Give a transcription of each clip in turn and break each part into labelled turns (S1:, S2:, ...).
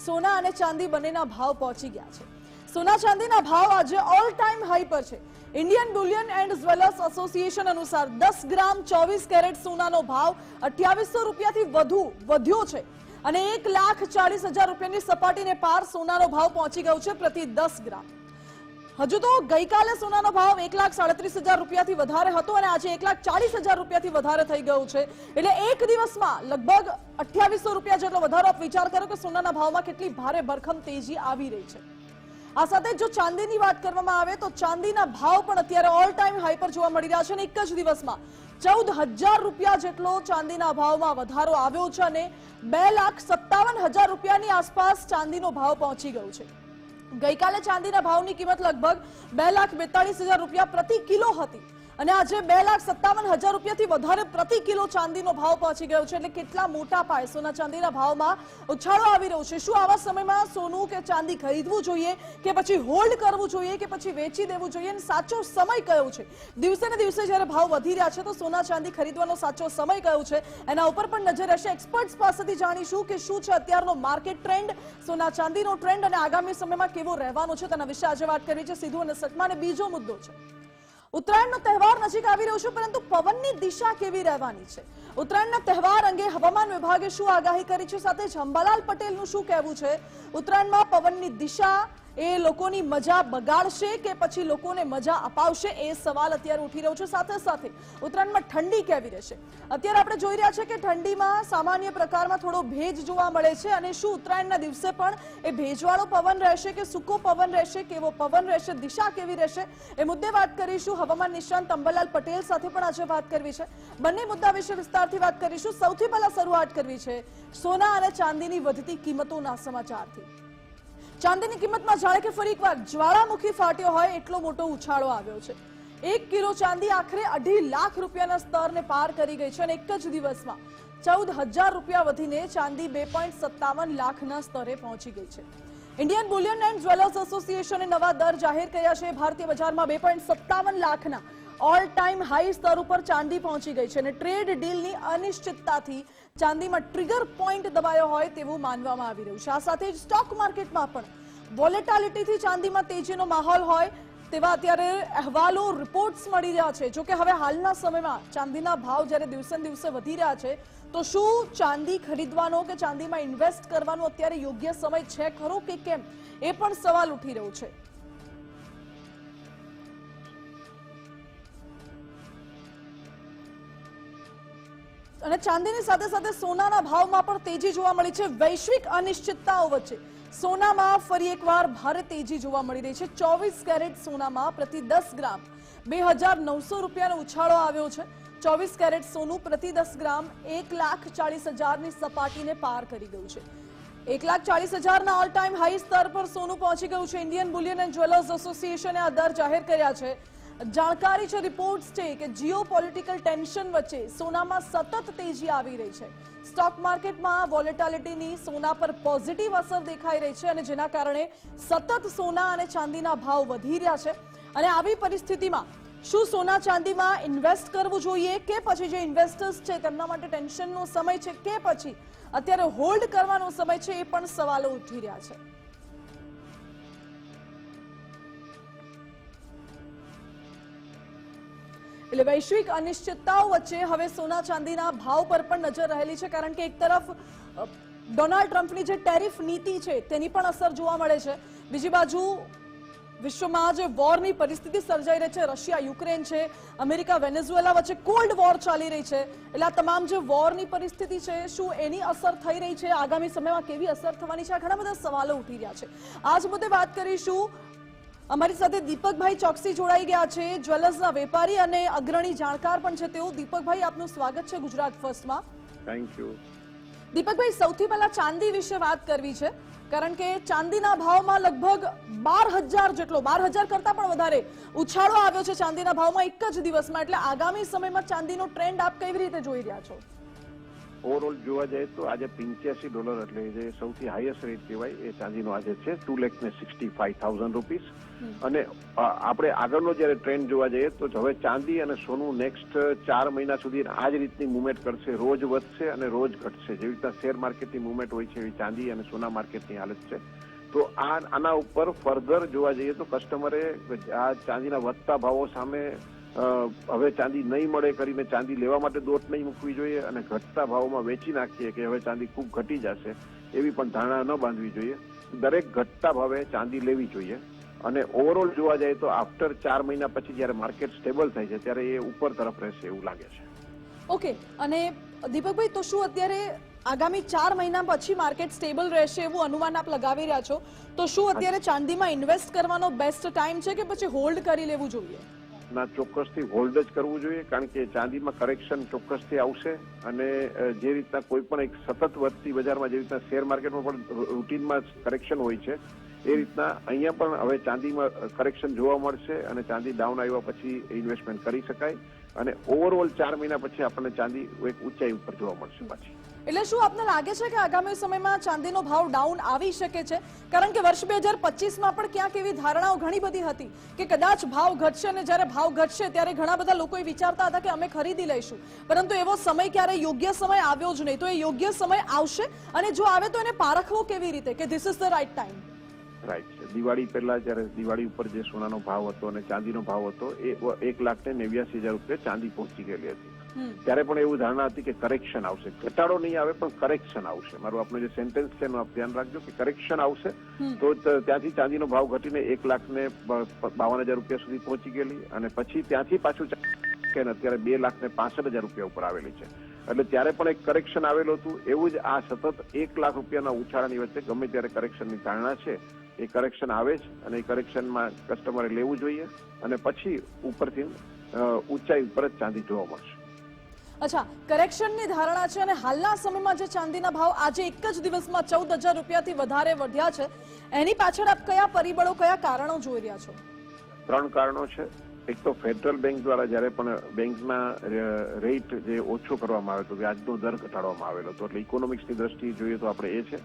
S1: સોના અને ચાંદી બંનેના ભાવ પહોંચી ગયા છે। સોના ચાંદીના ભાવ આજે ઓલ ટાઈમ હાઈ પર છે। Indian Boolean and jewellers association अनुसार 10 ग्राम 24 कैरेट सोनाનો ભાવ 2800 રૂપિયાથી વધુ વધ્યો છે અને 1,40,000 રૂપિયાની સપાટીને પાર સોનાનો ભાવ પહોંચી ગયો છે પ્રતિ 10 ગ્રામ। હજુ તો ગઈકાલે સોનાનો ભાવ 1,37,000 રૂપિયાથી વધારે હતો અને આજે 1,40,000 રૂપિયાથી વધારે થઈ ગયો છે। એટલે એક દિવસમાં લગભગ 2800 રૂપિયા જેટલો વધારો। આપ વિચાર કરો કે સોનાના ભાવમાં કેટલી ભારે ભરખમ તેજી આવી રહી છે। આ સાથે જો ચાંદીની વાત કરવામાં આવે તો ચાંદીના ભાવ પણ અત્યારે ઓલ ટાઈમ હાઈ પર જોવા મળી રહ્યા છે અને એક જ દિવસમાં 14,000 રૂપિયા જેટલો ચાંદીના ભાવમાં વધારો આવ્યો છે અને 2,57,000 રૂપિયાની આસપાસ ચાંદીનો ભાવ પહોંચી ગયો છે। ગઈકાલે ચાંદીના ભાવની કિંમત લગભગ 2,42,000 રૂપિયા પ્રતિ કિલો હતી અને આજે 2,57,000 રૂપિયાથી વધારે પ્રતિ કિલો ચાંદીનો ભાવ પહોંચી ગયો છે। એટલે કેટલા મોટા પાયે સોના ચાંદીના ભાવમાં ઉછાળો આવી રહ્યો છે। શું આવા સમયમાં સોનું કે ચાંદી ખરીદવું જોઈએ કે પછી હોલ્ડ કરવું જોઈએ કે પછી વેચી દેવું જોઈએ અને સાચો સમય કયો છે? દિવસે ને દિવસે જ્યારે ભાવ વધી રહ્યા છે તો સોના ચાંદી ખરીદવાનો સાચો સમય કયો છે એના ઉપર પણ નજર રહેશે। એક્સપર્ટ્સ પાસેથી જાણીશું કે શું છે અત્યારનો માર્કેટ ટ્રેન્ડ, સોના ચાંદીનો ટ્રેન્ડ અને આગામી સમયમાં કેવો રહેવાનો છે તેના વિશે આજે વાત કરવી છે સીધું અને સટમાં। અને બીજો મુદ્દો છે ઉત્તરાયણનો તહેવાર નજીક આવી રહ્યો છે પરંતુ પવનની દિશા કેવી રહેવાની છે? ઉત્તરાયણના તહેવાર અંગે હવામાન વિભાગે શું આગાહી કરી છે? સાથે જ અંબાલાલ પટેલનું શું કહેવું છે? ઉત્તરાયણમાં પવનની દિશા એ લોકોની મજા બગાડશે કે પછી લોકોને મજા અપાવશે એ સવાલ અત્યારે ઉઠી રહ્યો છે। સાથે સાથે ઉત્તરાયણમાં ઠંડી કેવી રહેશે? અત્યારે આપણે જોઈ રહ્યા છે કે ઠંડીમાં સામાન્ય પ્રકારમાં થોડો ભેજ જોવા મળે છે અને શું ઉત્તરાયણના દિવસે પણ એ ભેજવાળો પવન રહેશે કે સૂકો પવન રહેશે? કેવો પવન રહેશે? દિશા કેવી રહેશે? એ મુદ્દે વાત કરીશું। હવામાન નિષ્ણાંત અંબાલાલ પટેલ સાથે પણ આજે વાત કરવી છે। બંને મુદ્દા વિશે વિસ્તારથી વાત કરીશું। સૌથી પહેલા શરૂઆત કરવી છે સોના અને ચાંદીની વધતી કિંમતોના સમાચારથી। ચાંદીની કિંમતમાં જાણે કે ફરી એકવાર જ્વાળામુખી ફાટ્યો હોય એટલો મોટો ઉછાળો આવ્યો છે। 1 કિલો ચાંદી આખરે 2.5 લાખ રૂપિયાના સ્તરને પાર કરી ગઈ છે અને એક જ દિવસમાં 14,000 રૂપિયા વધીને ચાંદી 2.57 લાખના સ્તરે પહોંચી ગઈ છે। इंडियन बुलियन एंड ज्वेलर्स एसोसिएशने नवा दर जाहिर કર્યા છે। ભારતીય બજારમાં 2.57 લાખના ઓલ ટાઈમ હાઈ સ્તર ઉપર ચાંદી પહોંચી ગઈ છે અને ટ્રેડ ડીલની અનિશ્ચિતતાથી ચાંદીમાં ટ્રિગર પોઈન્ટ દબાયો હોય તેવું માનવામાં આવી રહ્યું છે। આ સાથે જ સ્ટોક માર્કેટમાં પણ વોલેટિલિટીથી ચાંદીમાં તેજીનો માહોલ હોય તેવા અત્યારે અહેવાલો, રિપોર્ટ્સ મળી રહ્યા છે। જો કે હવે હાલના સમયમાં ચાંદીના ભાવ જ્યારે દિવસે દિવસે વધી રહ્યા છે તો શું ચાંદી ખરીદવાનો કે ચાંદીમાં ઇન્વેસ્ટ કરવાનો અત્યારે યોગ્ય સમય છે ખરો કે કેમ એ પણ સવાલ ઉઠી રહ્યો છે। અને ચાંદીની સાથે સાથે સોનાના ભાવમાં પણ તેજી જોવા મળી છે। વૈશ્વિક અનિશ્ચિતતાઓ વચ્ચે સોનામાં ફરી એકવાર ભારે તેજી જોવા મળી રહી છે। 24 કેરેટ સોનામાં પ્રતિ 10 ગ્રામ 2,900 રૂપિયાનો ઉછાળો આવ્યો છે। 24 કેરેટ સોનું પ્રતિ 10 ગ્રામ 1,40,000ની સપાટીને પાર કરી ગયું છે। 1,40,000ના ઓલ ટાઈમ હાઈ સ્તર પર સોનું પહોંચી ગયું છે। ઇન્ડિયન બુલિયન એન્ડ જ્વેલર્સ એસોસિએશને આ દર જાહેર કર્યા છે। જાણકારી છે, રિપોર્ટ્સ છે કે જીઓપોલિટિકલ ટેન્શન વચ્ચે સોનામાં સતત તેજી આવી રહી છે। સ્ટોક માર્કેટમાં વોલેટિલિટીની સોના પર પોઝિટિવ અસર દેખાઈ રહી છે અને જેના કારણે સતત સોના અને ચાંદીના ભાવ વધી રહ્યા છે। અને આવી પરિસ્થિતિમાં શું સોના ચાંદીમાં ઇન્વેસ્ટ કરવું જોઈએ કે પછી જે ઇન્વેસ્ટર્સ છે તેમના માટે ટેન્શનનો સમય છે કે પછી અત્યારે હોલ્ડ કરવાનો સમય છે એ પણ સવાલો ઉઠી રહ્યા છે। એટલે વૈશ્વિક અનિશ્ચિતતાઓ વચ્ચે હવે સોના ચાંદીના ભાવ પર પણ નજર રહેલી છે કારણ કે એક તરફ ડોનાલ્ડ ટ્રમ્પની જે ટેરિફ નીતિ છે તેની પણ અસર જોવા મળે છે। બીજી બાજુ વિશ્વમાં જે વોરની પરિસ્થિતિ સર્જાઈ રહી છે, રશિયા યુક્રેન છે, અમેરિકા વેનેઝુએલા વચ્ચે કોલ્ડ વોર ચાલી રહી છે। એટલે આ તમામ જે વોરની પરિસ્થિતિ છે શું એની અસર થઈ રહી છે? આગામી સમયમાં કેવી અસર થવાની છે? આ ઘણા બધા સવાલો ઉઠી રહ્યા છે। આ જ મુદ્દે વાત કરીશું। અમારી સાથે દીપકભાઈ ચોકસી જોડાઈ ગયા છે, જ્વેલર્સના વેપારી અને અગ્રણી જાણકાર પણ છે તેઓ। દીપકભાઈ, આપનું સ્વાગત છે ગુજરાત ફર્સ્ટમાં।
S2: Thank you.
S1: દીપકભાઈ, સૌથી પહેલા ચાંદી વિશે વાત કરવી છે કારણ કે ચાંદીના ભાવમાં લગભગ 12,000 જેટલો, 12,000 કરતા પણ વધારે ઉછાળો આવ્યો છે ચાંદીના ભાવમાં એક જ દિવસમાં। એટલે આગામી સમયમાં ચાંદીનો ટ્રેન્ડ આપ કેવી રીતે જોઈ રહ્યા છો?
S2: ઓવરઓલ જોવા જાય તો આજે $85 એટલે જે સૌથી હાઈએસ્ટ રેટ કહેવાય એ ચાંદીનો આજે છે ₹2,65,000. અને આપણે આગળનો જયારે ટ્રેન્ડ જોવા જઈએ તો હવે ચાંદી અને સોનું નેક્સ્ટ 4 મહિના સુધી આ જ રીતની મુવમેન્ટ કરશે, રોજ વધશે અને રોજ ઘટશે. જેવી રીતના શેર માર્કેટની મુવમેન્ટ હોય છે એવી ચાંદી અને સોના માર્કેટની હાલત છે. તો આના ઉપર ફર્ધર જોવા જઈએ તો કસ્ટમરે આ ચાંદીના વધતા ભાવો સામે હવે ચાંદી નહીં મળે કરીને ચાંદી લેવા માટે દોટ નહીં મૂકવી જોઈએ અને ઘટતા ભાવોમાં વેચી નાખીએ કે હવે ચાંદી ખૂબ ઘટી જશે એવી પણ ધારણા ન બાંધવી જોઈએ. દરેક ઘટતા ભાવે ચાંદી લેવી જોઈએ. અને ઓવરઓલ જોવા જાય તો આફ્ટર 4 મહિના પછી જયારે માર્કેટ સ્ટેબલ થાય છે ત્યારે એ ઉપર તરફ રહેશે એવું લાગે છે.
S1: ઓકે, અને દીપકભાઈ, તો શું અત્યારે આગામી 4 મહિના પછી માર્કેટ સ્ટેબલ રહેશે એવું અનુમાન આપ લગાવી રહ્યા છો, તો શું અત્યારે ચાંદીમાં ઇન્વેસ્ટ કરવાનો બેસ્ટ ટાઈમ છે કે પછી હોલ્ડ કરી લેવું જોઈએ?
S2: ના, ચોક્કસથી હોલ્ડ જ કરવું જોઈએ, કારણ કે ચાંદીમાં કરેક્શન ચોક્કસથી આવશે. અને જે રીતના કોઈ પણ એક સતત વધતી બજારમાં જે રીતના શેર માર્કેટમાં પણ રૂટીનમાં કરેક્શન હોય છે એ રીતના અહીંયા પણ હવે ચાંદીમાં કરેક્શન જોવા મળશે અને ચાંદી ડાઉન આવ્યા પછી ઇન્વેસ્ટમેન્ટ કરી શકાય. અને ઓવરઓલ 4 મહિના પછી આપણને ચાંદી એક ઊંચાઈ ઉપર જોવા મળશે પાછી.
S1: એટલે શું આપને લાગે છે કે આગામી સમયમાં ચાંદીનો ભાવ ડાઉન આવી શકે છે? કારણ કે વર્ષ 2025માં પણ ક્યાંક એવી ધારણાઓ ઘણી બધી હતી કે કદાચ ભાવ ઘટશે, અને જ્યારે ભાવ ઘટશે ત્યારે ઘણા બધા લોકો વિચારતા હતા કે અમે ખરીદી લઈશું, પરંતુ એવો સમય ક્યારે યોગ્ય સમય આવ્યો જ નહીં. તો એ યોગ્ય સમય આવશે, અને જો આવે તો એને પારખવો કેવી રીતે કે this is the right time?
S2: Right છે. દિવાળી પહેલા જયારે દિવાળી ઉપર જે સોનાનો ભાવ હતો અને ચાંદીનો ભાવ હતો એ ₹1,89,000 ચાંદી પહોંચી ગયેલી હતી. ત્યારે પણ એવું ધારણા હતી કે કરેક્શન આવશે, ઘટાડો નહીં આવે પણ કરેક્શન આવશે. મારું આપણું જે સેન્ટેન્સ છે એનું આપ ધ્યાન રાખજો કે કરેક્શન આવશે. તો ત્યાંથી ચાંદીનો ભાવ ઘટીને ₹1,52,000 સુધી પહોંચી ગયેલી અને પછી ત્યાંથી પાછું અત્યારે ₹2,65,000 ઉપર આવેલી છે. એટલે ત્યારે પણ એક કરેક્શન આવેલું હતું. એવું જ આ સતત ₹1,00,000 ઉછાળાની વચ્ચે ગમે ત્યારે કરેક્શનની ધારણા છે. એ કરેક્શન આવે જ અને એ કરેક્શનમાં કસ્ટમરે લેવું જોઈએ અને પછી ઉપરથી ઊંચાઈ ઉપર જ ચાંદી જોવા મળશે.
S1: અચ્છા, કરેક્શનની ધારણા છે અને હાલના સમયમાં જે ચાંદીના ભાવ આજે એક જ દિવસમાં ₹14,000 થી વધારે વધ્યા છે, એની પાછળ આપ કયા પરિબળો, કયા કારણો જોઈ રહ્યા છો?
S2: 3 કારણો છે. એક તો ફેડરલ બેંક દ્વારા જયારે પણ બેંકના રેટ જે ઓછો કરવામાં આવ્યો હતો, વ્યાજનો દર ઘટાડવામાં આવેલો હતો, એટલે ઇકોનોમિક્સની દ્રષ્ટિએ જોઈએ તો આપણે એ છે.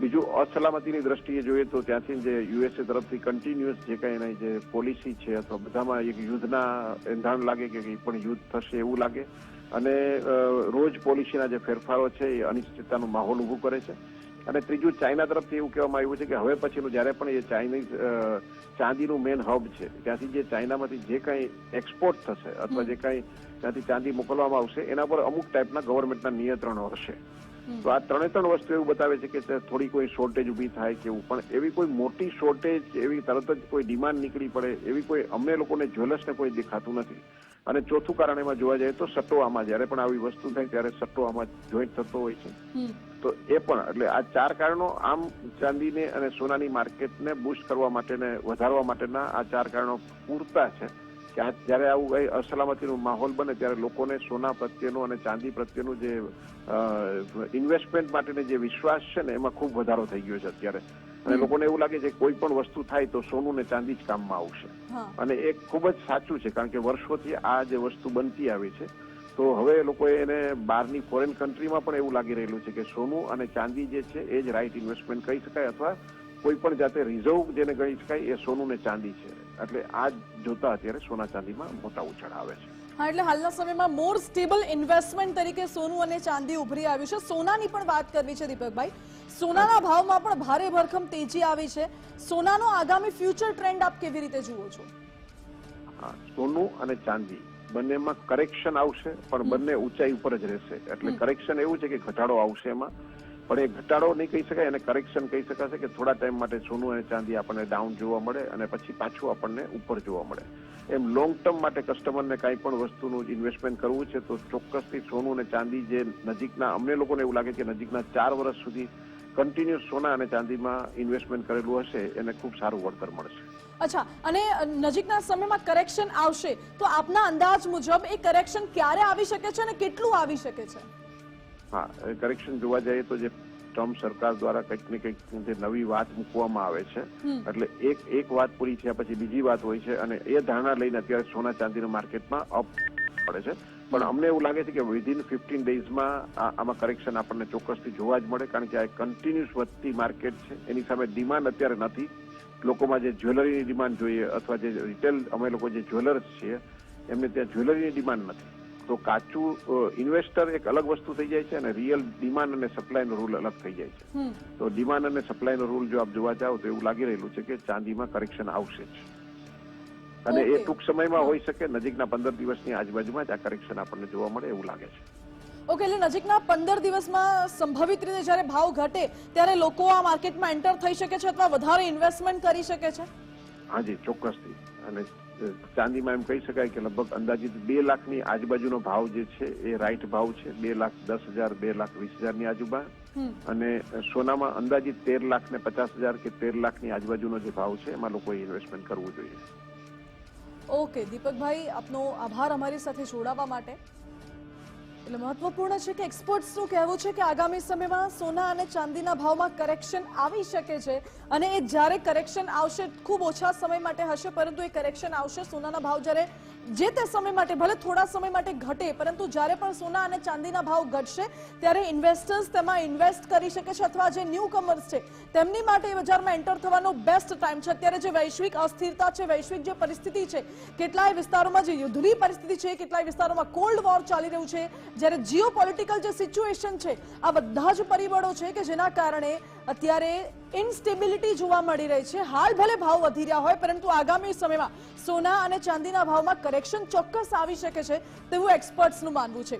S2: બીજું અસલામતીની દ્રષ્ટિએ જોઈએ તો ત્યાંથી જે યુએસએ તરફથી કન્ટિન્યુઅસ જે કઈ એની જે પોલિસી છે અથવા બધામાં એક યુદ્ધના એંધાણ લાગે કે પણ યુદ્ધ થશે એવું લાગે. અને રોજ પોલિસીના જે ફેરફારો છે એ અનિશ્ચિતતાનો માહોલ ઉભો કરે છે. અને ત્રીજું, ચાઇના તરફથી એવું કહેવામાં આવ્યું છે કે હવે પછીનું જયારે પણ એ ચાઇનીઝ ચાંદીનું મેન હબ છે ત્યાંથી જે ચાઇનામાંથી જે કઈ એક્સપોર્ટ થશે અથવા જે કઈ ત્યાંથી ચાંદી મોકલવામાં આવશે એના પર અમુક ટાઈપના ગવર્મેન્ટના નિયંત્રણો હશે. તો આ 3 વસ્તુ એવું બતાવે છે કે થોડી કોઈ શોર્ટેજ ઉભી થાય કે એવું, પણ એવી કોઈ મોટી શોર્ટેજ, એવી તરત જ કોઈ ડિમાન્ડ નીકળી પડે એવી કોઈ અમને લોકોને જ્વેલર્સને કોઈ દેખાતું નથી. અને ચોથું કારણ એમાં જોવા જાય તો સટ્ટો, આમાં જયારે પણ આવી વસ્તુ થાય ત્યારે સટ્ટો આમાં જોઈન્ટ થતો હોય છે. તો એ પણ, એટલે આ 4 કારણો આમ ચાંદીને અને સોનાની માર્કેટને બૂસ્ટ કરવા માટે ને વધારવા માટેના આ 4 કારણો પૂરતા છે કે જયારે આવું કઈ અસલામતીનો માહોલ બને ત્યારે લોકોને સોના પ્રત્યેનું અને ચાંદી પ્રત્યેનું જે ઇન્વેસ્ટમેન્ટ માટેનો જે વિશ્વાસ છે ને એમાં ખૂબ વધારો થઈ ગયો છે અત્યારે. અને લોકોને એવું લાગે છે કે કોઈ પણ વસ્તુ થાય તો સોનું ને ચાંદી જ કામમાં આવશે. અને એ ખૂબ જ સાચું છે, કારણ કે વર્ષોથી આ જે વસ્તુ બનતી આવી છે. તો હવે લોકોએ એને બહારની ફોરેન કન્ટ્રીમાં પણ એવું લાગી રહેલું છે કે સોનું અને ચાંદી જે છે એ જ રાઈટ ઇન્વેસ્ટમેન્ટ કહી શકાય, અથવા કોઈ પણ જાતે રિઝર્વ જેને ગણી શકાય એ સોનું ને ચાંદી છે. એટલે આ જોતા અત્યારે સોના ચાંદીમાં મોટા ઉછાળ આવે છે.
S1: હા, એટલે હાલના સમયમાં મોર સ્ટેબલ ઇન્વેસ્ટમેન્ટ તરીકે સોનું અને ચાંદી ઉભરી આવ્યું છે. સોનાની પણ વાત કરવી છે દીપકભાઈ. સોનાના ભાવમાં પણ ભારે ભરખમ તેજી આવી છે. સોનાનો આગામી ફ્યુચર ટ્રેન્ડ આપ કેવી રીતે જુઓ છો?
S2: હા, સોનું અને ચાંદી બંનેમાં કરેક્શન આવશે, પણ બંને ઊંચાઈ ઉપર જ રહેશે. એટલે કરેક્શન એવું છે કે ઘટાડો આવશે એમાં, પણ એ ઘટાડો નહીં કહી શકાય અને કરેક્શન કહી શકાશે કે થોડા ટાઈમ માટે સોનું અને ચાંદી આપણને ડાઉન જોવા મળે અને પછી પાછું આપણને ઉપર જોવા મળે. એમ લોંગ ટર્મ માટે કસ્ટમરને કાંઈ પણ વસ્તુનું ઇન્વેસ્ટમેન્ટ કરવું છે તો ચોક્કસથી સોનું અને ચાંદી જે નજીકના, અમને લોકોને એવું લાગે કે નજીકના 4 વર્ષ સુધી કન્ટિન્યુઅસ સોના અને ચાંદીમાં ઇન્વેસ્ટમેન્ટ કરેલું હશે એને ખૂબ સારું વળતર મળશે.
S1: અચ્છા, અને નજીકના સમયમાં કરેક્શન આવશે તો આપના અંદાજ મુજબ એ કરેક્શન ક્યારે આવી શકે છે અને કેટલું આવી શકે છે?
S2: હા, કરેક્શન જોવા જઈએ તો જે ટ્રમ્પ સરકાર દ્વારા કંઈક ને કંઈક જે નવી વાત મૂકવામાં આવે છે, એટલે એક વાત પૂરી થયા પછી બીજી વાત હોય છે અને એ ધારણા લઈને અત્યારે સોના ચાંદીના માર્કેટમાં અપ પડે છે. પણ અમને એવું લાગે છે કે વિધિન 15 ડેઝમાં આમાં કરેક્શન આપણને ચોક્કસથી જોવા જ મળે, કારણ કે આ કન્ટિન્યુઅસ વધતી માર્કેટ છે. એની સામે ડિમાન્ડ અત્યારે નથી. લોકોમાં જે જ્વેલરીની ડિમાન્ડ જોઈએ અથવા જે રિટેલ અમે લોકો જે જ્વેલર્સ છીએ એમને ત્યાં જ્વેલરીની ડિમાન્ડ નથી. તો કાચું ઇન્વેસ્ટર એક અલગ વસ્તુ થઈ જાય છે અને રિયલ ડિમાન્ડ અને સપ્લાયનો રૂલ અલગ થઈ જાય છે. તો ડિમાન્ડ અને સપ્લાયનો રૂલ જો આપ જોવા જાઓ તો એવું લાગી રહેલું છે કે ચાંદીમાં કરેક્શન આવશે જ, અને એ ટૂંક સમયમાં હોઈ શકે. નજીકના 15 દિવસની આજુબાજુમાં જ આ કરેક્શન આપણને જોવા મળે એવું લાગે છે.
S1: ઓકે, એટલે નજીકના 15 દિવસમાં સંભવિત રીતે જ્યારે ભાવ ઘટે ત્યારે લોકો આ માર્કેટમાં એન્ટર થઈ શકે છે અથવા વધારે ઇન્વેસ્ટમેન્ટ કરી શકે છે?
S2: હાજી, ચોક્કસથી. અને ચાંદીમાં એમ કહી શકાય કે લગભગ અંદાજિત 2 લાખની આજુબાજુનો ભાવ જે છે એ રાઈટ ભાવ છે, 2,10,000 2,20,000 ની આજુબાજુ. અને સોનામાં અંદાજિત 13,50,000 કે 13 લાખની આજુબાજુનો જે ભાવ છે એમાં લોકોએ ઇન્વેસ્ટમેન્ટ કરવું જોઈએ.
S1: ઓકે દીપકભાઈ, આપનો આભાર અમારી સાથે જોડાવા માટે. એટલે મહત્વપૂર્ણ છે કે એક્સપર્ટ્સનું કહેવું છે કે આગામી સમયમાં સોના અને ચાંદીના ભાવમાં કરેક્શન આવી શકે છે, અને એ જ્યારે કરેક્શન આવશે ખૂબ ઓછા સમય માટે હશે, પરંતુ એ કરેક્શન આવશે. સોનાના ભાવ જ્યારે જે તે સમય માટે ભલે થોડા સમય માટે ઘટે, પરંતુ જ્યારે પણ સોના અને ચાંદીના ભાવ ઘટશે ત્યારે ઇન્વેસ્ટર્સ તેમાં ઇન્વેસ્ટ કરી શકે છે, અથવા જે ન્યૂ કમર્સ છે તેમની માટે બજારમાં એન્ટર થવાનો બેસ્ટ ટાઈમ છે. અત્યારે જે વૈશ્વિક અસ્થિરતા છે, વૈશ્વિક જે પરિસ્થિતિ છે, કેટલાય વિસ્તારોમાં જે યુદ્ધની પરિસ્થિતિ છે, કેટલાય વિસ્તારોમાં કોલ્ડ વોર ચાલી રહ્યું છે, જ્યારે જીઓ પોલિટિકલ જે સિચ્યુએશન છે, આ બધા જ પરિબળો છે કે જેના કારણે અત્યારે ઇન્સ્ટેબિલિટી જોવા મળી રહી છે. હાલ ભલે ભાવ વધી રહ્યા હોય, પરંતુ આગામી સમયમાં સોના અને ચાંદીના ભાવમાં કરેક્શન ચોક્કસ આવી શકે છે તેવું એક્સપર્ટ્સનું માનવું છે.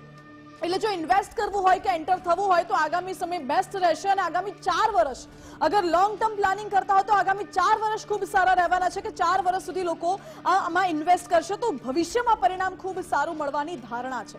S1: એટલે જો ઇન્વેસ્ટ કરવું હોય કે એન્ટર થવું હોય તો આગામી સમય બેસ્ટ રહેશે, અને આગામી 4 વર્ષ અગર લોંગ ટર્મ પ્લાનિંગ કરતા હોય તો આગામી 4 વર્ષ ખૂબ સારા રહેવાના છે કે 4 વર્ષ સુધી લોકો આમાં ઇન્વેસ્ટ કરશે તો ભવિષ્યમાં પરિણામ ખૂબ સારું મળવાની ધારણા છે.